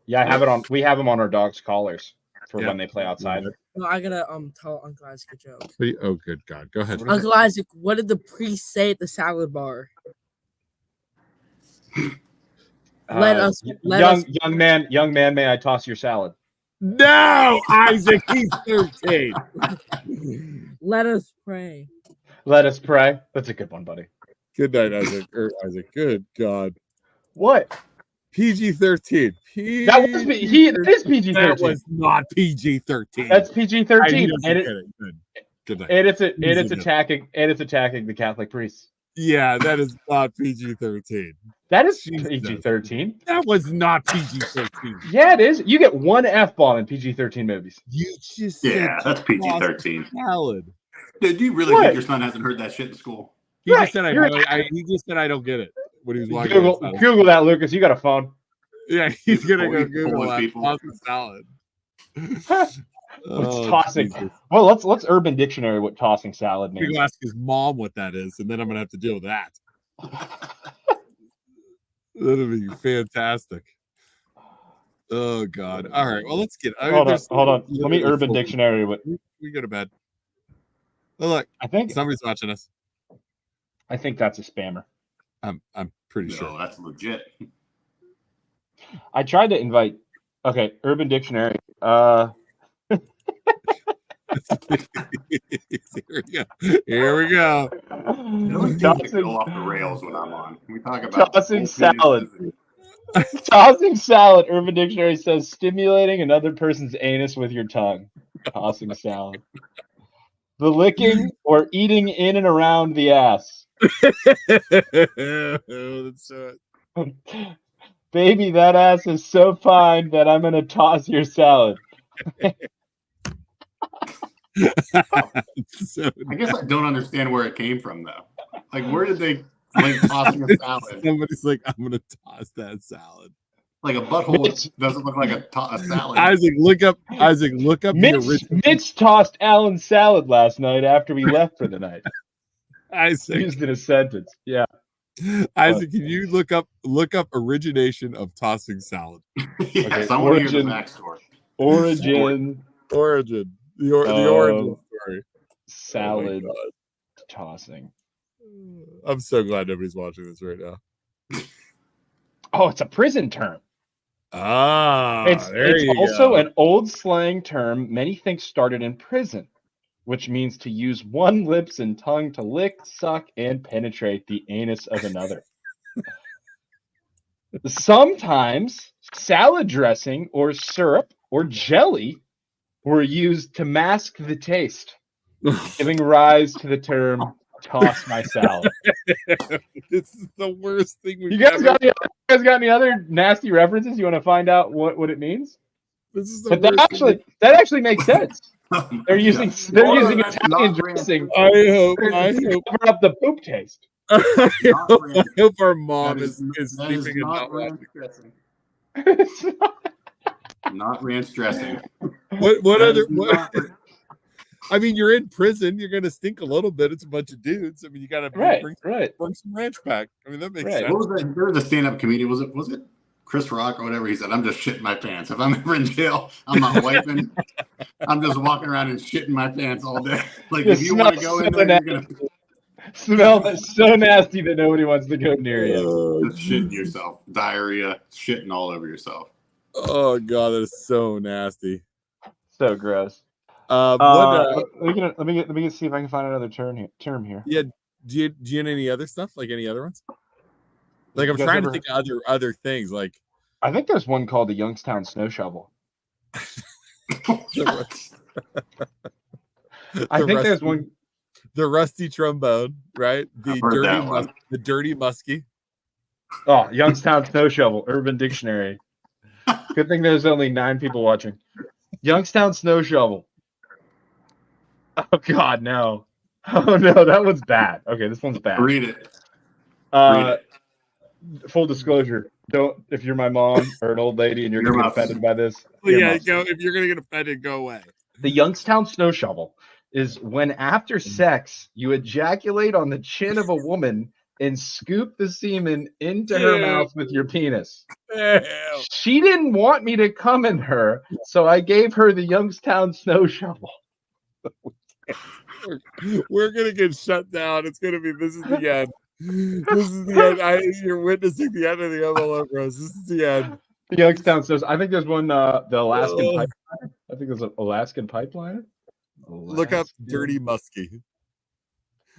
Yeah, I have it on. We have them on our dog's collars for when they play outside. Well, I gotta tell Uncle Isaac a joke. Oh, good God! Go ahead, Uncle Isaac. What did the priest say at the salad bar? Young man, may I toss your salad? No, Isaac, he's 13. Let us pray. Let us pray. That's a good one, buddy. Good night, Isaac. Isaac, good God. What? PG-13. That was that is PG-13. That was not PG-13. That's PG-13, He doesn't get it. Good night. and it's attacking the Catholic priests. Yeah, that is not PG-13. That is Jesus. PG-13. That was not PG-13. Yeah, it is. You get one F-bomb in PG-13 movies. You just Yeah, said that's PG-13. salad. Dude, do you really think your son hasn't heard that shit in school? He just said he just said I don't get it when he was watching. Google that, Lucas. You got a phone. Yeah, he's gonna Oh, go he's Google pulling that people. tossing salad. What's tossing? Jesus. Well, let's Urban Dictionary what tossing salad means. He'll ask his mom what that is, and then I'm gonna have to deal with that. That'll be fantastic. Oh God! All right, well let's get. Hold on. Let me Urban Dictionary what. We go to bed. Oh look, I think somebody's watching us. I think that's a spammer. I'm pretty No, sure. that's legit. I tried to invite. Okay, Urban Dictionary. Here we go. Tossing, go off the rails when I'm on. We talk about tossing salad. Tossing salad. Urban Dictionary says stimulating another person's anus with your tongue. Tossing salad. The licking or eating in and around the ass. That's Baby, that ass is so fine that I'm gonna toss your salad. so I guess I don't understand where it came from though. Like, where did they like tossing a salad? Somebody's like, I'm gonna toss that salad. Like a butthole doesn't look like a salad. Isaac, look up the original. Mitch tossed Alan's salad last night after we left for the night. Isaac used in a sentence. Yeah. Isaac, can you look up origination of tossing salad? Yes, Okay, I want to hear the backstory. Origin. The origin story. Salad tossing. I'm so glad nobody's watching this right now. Oh, it's a prison term. It's also an old slang term many think started in prison, which means to use one lips and tongue to lick, suck, and penetrate the anus of another. Sometimes salad dressing or syrup or jelly were used to mask the taste, giving rise to the term toss my salad. This is the worst thing we've You guys got any other nasty references? You want to find out what it means? This is the But that actually makes sense. They're using Italian dressing. I hope to cover up the poop taste. I hope our mom is sleeping and not ranch watching. dressing. Not ranch dressing. What other? I mean, you're in prison. You're gonna stink a little bit. It's a bunch of dudes. I mean, you gotta bring some ranch back. I mean, that makes sense. What was that? There was a stand-up comedian. Was it Chris Rock or whatever? He said, "I'm just shitting my pants. If I'm ever in jail, I'm not wiping. I'm just walking around and shitting my pants all day. Like, if you want to go in there, you're gonna smell so nasty that nobody wants to go near you. Just shitting yourself, diarrhea, shitting all over yourself. Oh God, that is so nasty. So gross. Let me see if I can find another term here. Yeah. Do you know any other stuff? Like any other ones? Like I'm trying to think of other things. Like I think there's one called the Youngstown Snow Shovel. There's one. The rusty trombone, right? The dirty muskie. Oh, Youngstown Snow Shovel, Urban Dictionary. Good thing there's only 9 people watching. Youngstown Snow Shovel. Oh God, no. Oh no, that one's bad. Okay, this one's bad. Read it. Full disclosure, if you're my mom or an old lady and you're gonna get offended by this. If you're gonna get offended, go away. The Youngstown Snow Shovel is when after sex you ejaculate on the chin of a woman and scoop the semen into her mouth with your penis. She didn't want me to come in her, so I gave her the Youngstown Snow Shovel. We're gonna get shut down. It's gonna be this is the end. This is the end. You're witnessing the end of the MLO, bros. This is the end. The Youngstown says, I think there's one, the Alaskan Pipeliner. I think there's an Alaskan Pipeliner. Look up Dirty Muskie.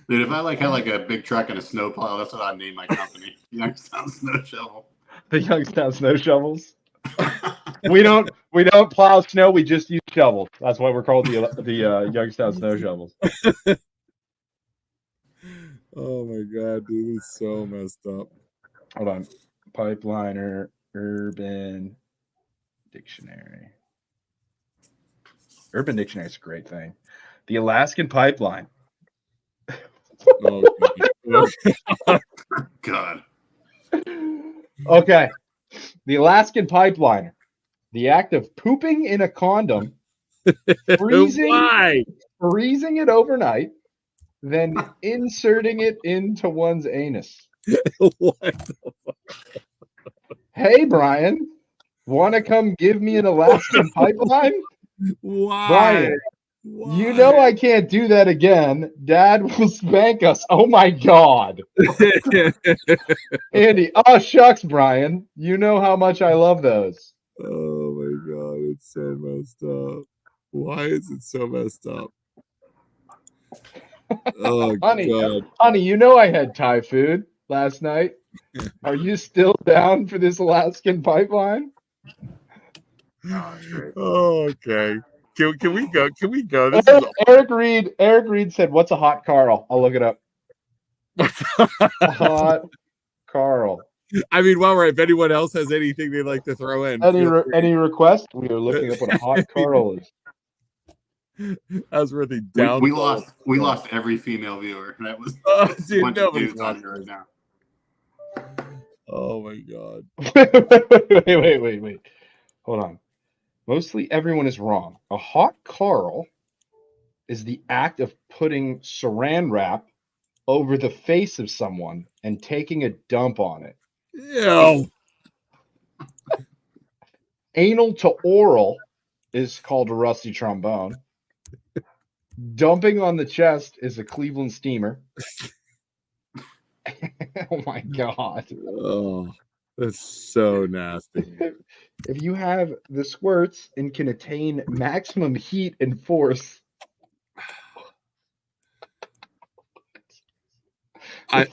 Dude, if I had like a big truck and a snowplow, that's what I'd name my company. Youngstown Snow Shovel. The Youngstown snow shovels. we don't plow snow. We just use shovels. That's why we're called the Youngstown snow shovels. Oh my god, dude, it's so messed up. Hold on. Pipeliner Urban Dictionary. Urban Dictionary is a great thing. The Alaskan pipeline. Oh, God. Okay. The Alaskan pipeliner. The act of pooping in a condom, Why? freezing it overnight, then inserting it into one's anus. What the fuck? Hey, Brian, want to come give me an Alaskan pipeline? Why? Brian, Why? you know I can't do that again. Dad will spank us. Oh, my God. Andy, oh, shucks, Brian. You know how much I love those. Oh, my God. It's so messed up. Why is it so messed up? Oh, God. Honey, you know I had Thai food last night. Are you still down for this Alaskan pipeline? Oh, that's great. Oh, okay. Can we go? Can we go? This Eric Reed said, "What's a hot Carl?" I'll look it up. Hot Carl. I mean, well, right. If anyone else has anything they'd like to throw in, any request? We are looking up what a hot Carl is. That's where the down. We lost every female viewer. That was dude, bunch of dudes on here right now. Oh my God. Wait. Hold on. Mostly everyone is wrong. A hot Carl is the act of putting saran wrap over the face of someone and taking a dump on it. Ew. Anal to oral is called a rusty trombone. Dumping on the chest is a Cleveland steamer. Oh my God. Oh, that's so nasty. If you have the squirts and can attain maximum heat and force. All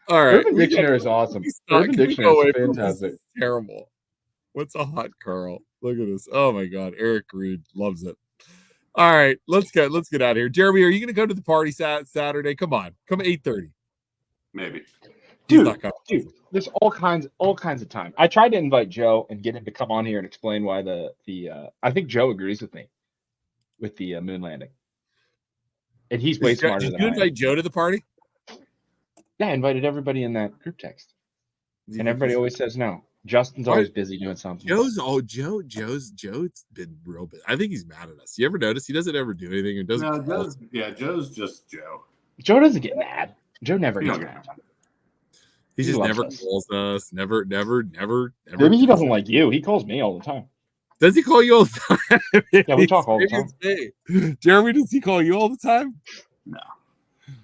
right. Urban Dictionary is awesome. Urban Dictionary is fantastic. Terrible. What's a hot Carl? Look at this. Oh my God. Eric Reed loves it. All right, let's get out of here. Jeremy, are you going to go to the party Saturday? Come on, come 8:30. Maybe. Dude, there's all kinds of time. I tried to invite Joe and get him to come on here and explain why the I think Joe agrees with me with the moon landing, and he's way smarter than I am. Did you invite Joe to the party? Yeah, I invited everybody in that group text, and everybody always says no. Justin's always busy doing something. Joe's been real bit. I think he's mad at us. You ever notice he doesn't ever do anything and doesn't? No, Joe's just Joe. Joe doesn't get mad. Joe never gets mad. He just never calls us. Never. Maybe he doesn't like you. He calls me all the time. Does he call you all the time? Yeah, we talk all the time. Jeremy, does he call you all the time? No.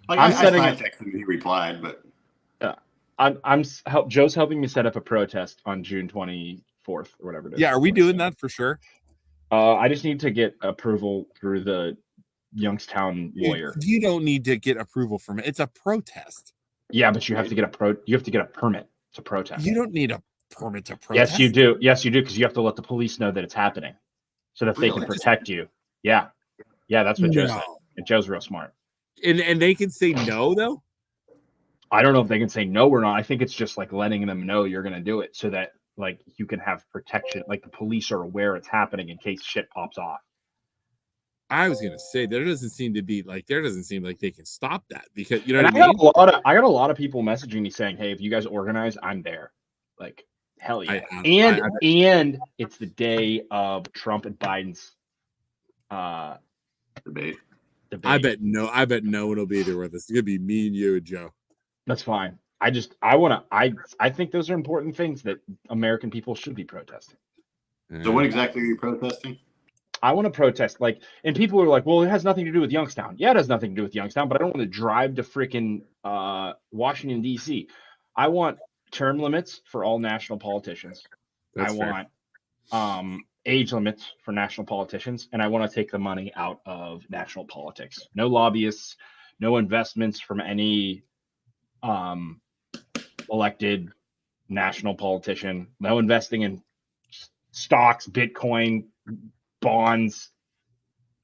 Like, I texted him and he replied, but Joe's helping me set up a protest on June 24th or whatever it is. Yeah, are we doing that for sure? I just need to get approval through the Youngstown lawyer. You don't need to get approval from it. It's a protest. Yeah, but you have to get a permit to protest. You don't need a permit to protest. Yes, you do. Yes, you do, because you have to let the police know that it's happening so that they can protect you. Yeah. Yeah, that's what Joe said. And Joe's real smart. And they can say no, though? I don't know if they can say no or not. I think it's just like letting them know you're going to do it so that like you can have protection. Like the police are aware it's happening in case shit pops off. I was going to say there doesn't seem like they can stop that because you know and what I mean? I got a lot of people messaging me saying, "Hey, if you guys organize, I'm there." Like hell yeah. And it's the day of Trump and Biden's debate. I bet no one will be there with us. It's gonna be me and you and Joe. That's fine. I think those are important things that American people should be protesting. So what exactly are you protesting? I want to protest, and people are like, well, it has nothing to do with Youngstown. Yeah, it has nothing to do with Youngstown, but I don't want to drive to freaking Washington, D.C. I want term limits for all national politicians. That's I want age limits for national politicians, and I want to take the money out of national politics. No lobbyists, no investments from any elected national politician. No investing in stocks, Bitcoin, bonds,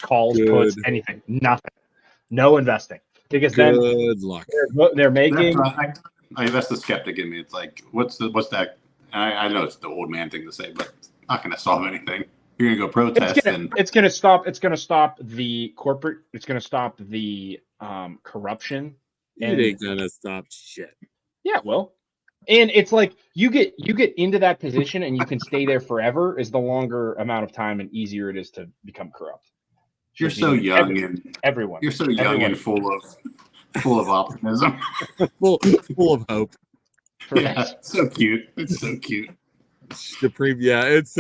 calls, puts, anything. Nothing. No investing. Because then Good luck. they're making. That's the skeptic in me. It's like, what's that? I know it's the old man thing to say, but it's not going to solve anything. You're going to go protest, it's going to stop. It's going to stop the corporate. It's going to stop the corruption. It ain't gonna stop shit. Yeah, well, and it's like you get into that position and you can stay there forever. Is the longer amount of time and easier it is to become corrupt. You're so young and everyone. You're so young and full of optimism, full of hope. Yeah, so cute. It's so cute. It's let's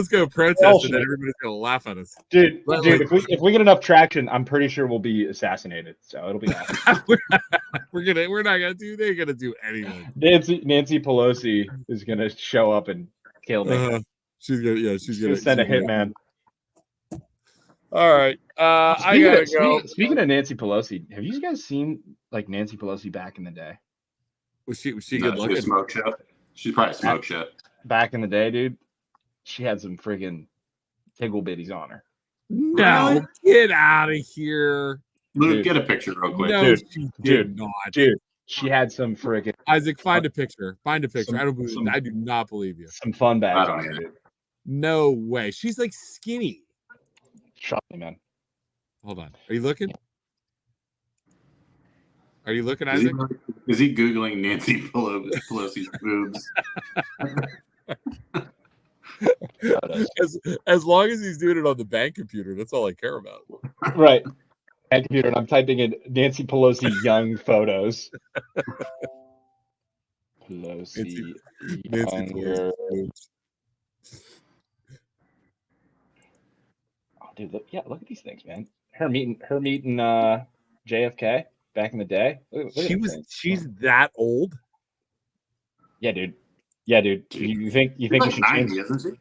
go protest, and then everybody's gonna laugh at us, dude. If we get enough traction, I'm pretty sure we'll be assassinated. So it'll be awesome. We're not gonna do. They're gonna do anything. Nancy Pelosi is gonna show up and kill me. She's gonna send a hitman. All right, I gotta go. Speaking of Nancy Pelosi, have you guys seen like Nancy Pelosi back in the day? Was she good looking? Smoke show. She's probably smoke show. Back in the day, dude, she had some friggin' tickle bitties on her. No, get out of here. Luke, get a picture real quick. No, she did not. Dude, she had some friggin' Isaac, find a picture. Find a picture. I do not believe you. Some fun bags. I don't either. No way. She's like skinny. Shut me, man. Hold on. Are you looking? Are you looking, Isaac? Is he Googling Nancy Pelosi's boobs? as long as he's doing it on the bank computer, that's all I care about. Right. Bank computer, and I'm typing in Nancy Pelosi young photos. Pelosi younger. Oh, dude, look at these things, man. Her meeting JFK. Back in the day, she's that old. Yeah, dude. You think we should 90, change? Isn't she?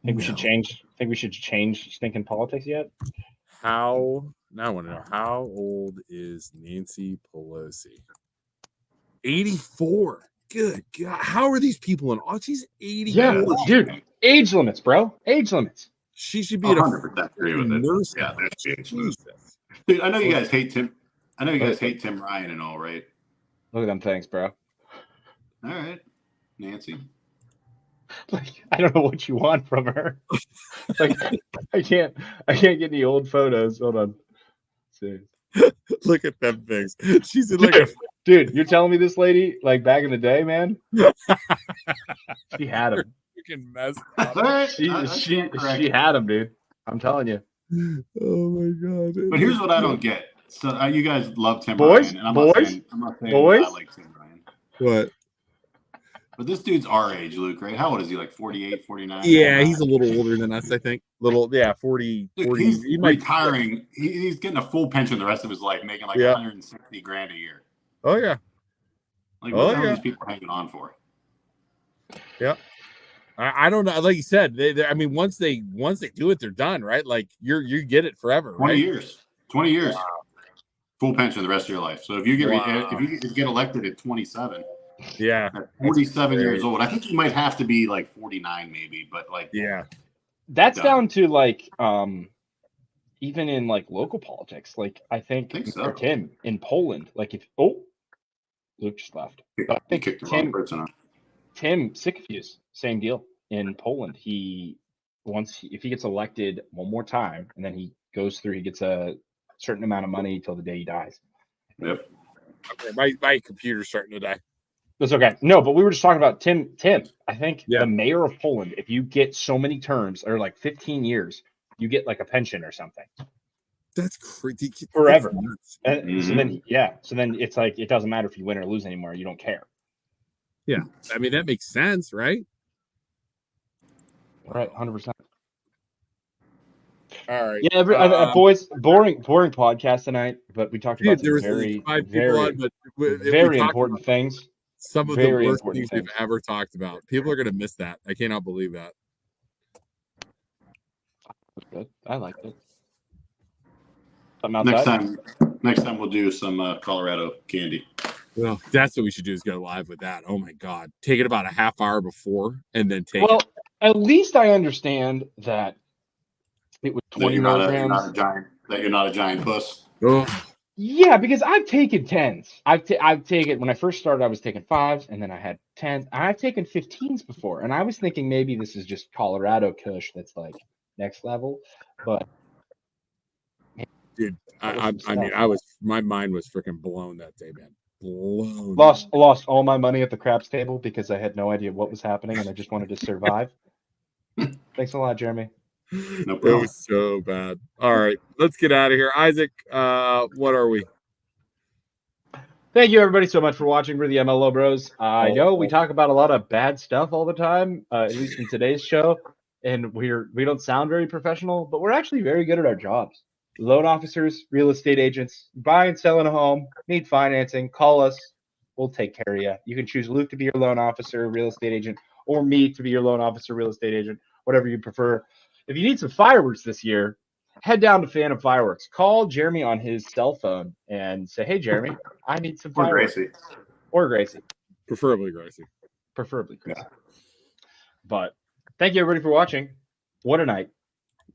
Think we should change? Think we should change thinking politics yet? Now I want to know, how old is Nancy Pelosi? 84. Good God, how are these people in? Oh, she's 80. Yeah, dude. Age limits, bro. Age limits. She should be 100% agree with it. Yeah, dude. I know you guys hate Tim. I know you guys hate Tim Ryan and all, right? Look at them things, bro. All right, Nancy. Like, I don't know what you want from her. Like, I can't get any old photos. Hold on. See. Look at them things. She's in like dude, you're telling me this lady, like back in the day, man? She had him. Freaking messed up. She had him, dude. I'm telling you. Oh my God. But here's what I don't get. So you guys love Tim Ryan. And I'm not saying I like Tim Ryan. What? But this dude's our age, Luke, right? How old is he? Like 48, 49? Yeah, he's a little older than us, I think. 40. Dude, he's retiring. He's getting a full pension the rest of his life, making like $160,000 a year. Oh, yeah. Like, what are these people hanging on for? Yeah. I don't know. Like you said, I mean, once they do it, they're done, right? Like you get it forever. 20 right? years. 20 years. Wow. Full pension the rest of your life. So if you get elected at 27, yeah, at 47 years old, I think you might have to be like 49 maybe, but like that's down to like even in like local politics. Like I think so. Tim in Poland, like if Luke just left. I think kicked the wrong person off. Tim Sickfuse, same deal in Poland. If he gets elected one more time and then he goes through, he gets a certain amount of money till the day he dies. Yep. Okay, my computer's starting to die. That's okay. No, but we were just talking about Tim. I think the mayor of Poland, if you get so many terms or like 15 years, you get like a pension or something. That's crazy. Forever. And so then it's like it doesn't matter if you win or lose anymore. You don't care. Yeah. I mean, that makes sense, right? Right, 100%. All right. Yeah, boys, boring podcast tonight, but we talked about some very important things. Some of the worst things we've ever talked about. People are going to miss that. I cannot believe that. Good. I liked it. Next time we'll do some Colorado candy. Well, that's what we should do is go live with that. Oh my God. Take it about a half hour before and then take Well, it. at least I understand that it was That 20 you're milligrams. not a giant puss. Oh, Yeah, because I've taken 10s. I've taken, when I first started, I was taking 5s, and then I had 10s. I've taken 15s before, and I was thinking maybe this is just Colorado Kush that's like next level. But dude, that was some I mean, stuff. my mind was freaking blown that day, man. Blown. Lost all my money at the craps table because I had no idea what was happening and I just wanted to survive. Thanks a lot, Jeremy. No It problem. was so bad. All right, let's get out of here. Isaac, what are we? Thank you, everybody, so much for watching. We're the MLO Bros. I know we talk about a lot of bad stuff all the time, at least in today's show, and we don't sound very professional, but we're actually very good at our jobs. Loan officers, real estate agents, buying and selling a home, need financing, call us. We'll take care of you. You can choose Luke to be your loan officer, real estate agent, or me to be your loan officer, real estate agent, whatever you prefer. If you need some fireworks this year, head down to Phantom Fireworks. Call Jeremy on his cell phone and say, "Hey, Jeremy, I need some Or fireworks." Gracie. Or Gracie. Preferably Gracie. Preferably Gracie. Yeah. But thank you, everybody, for watching. What a night.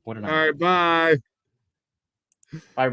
What a night. All right, bye. Bye.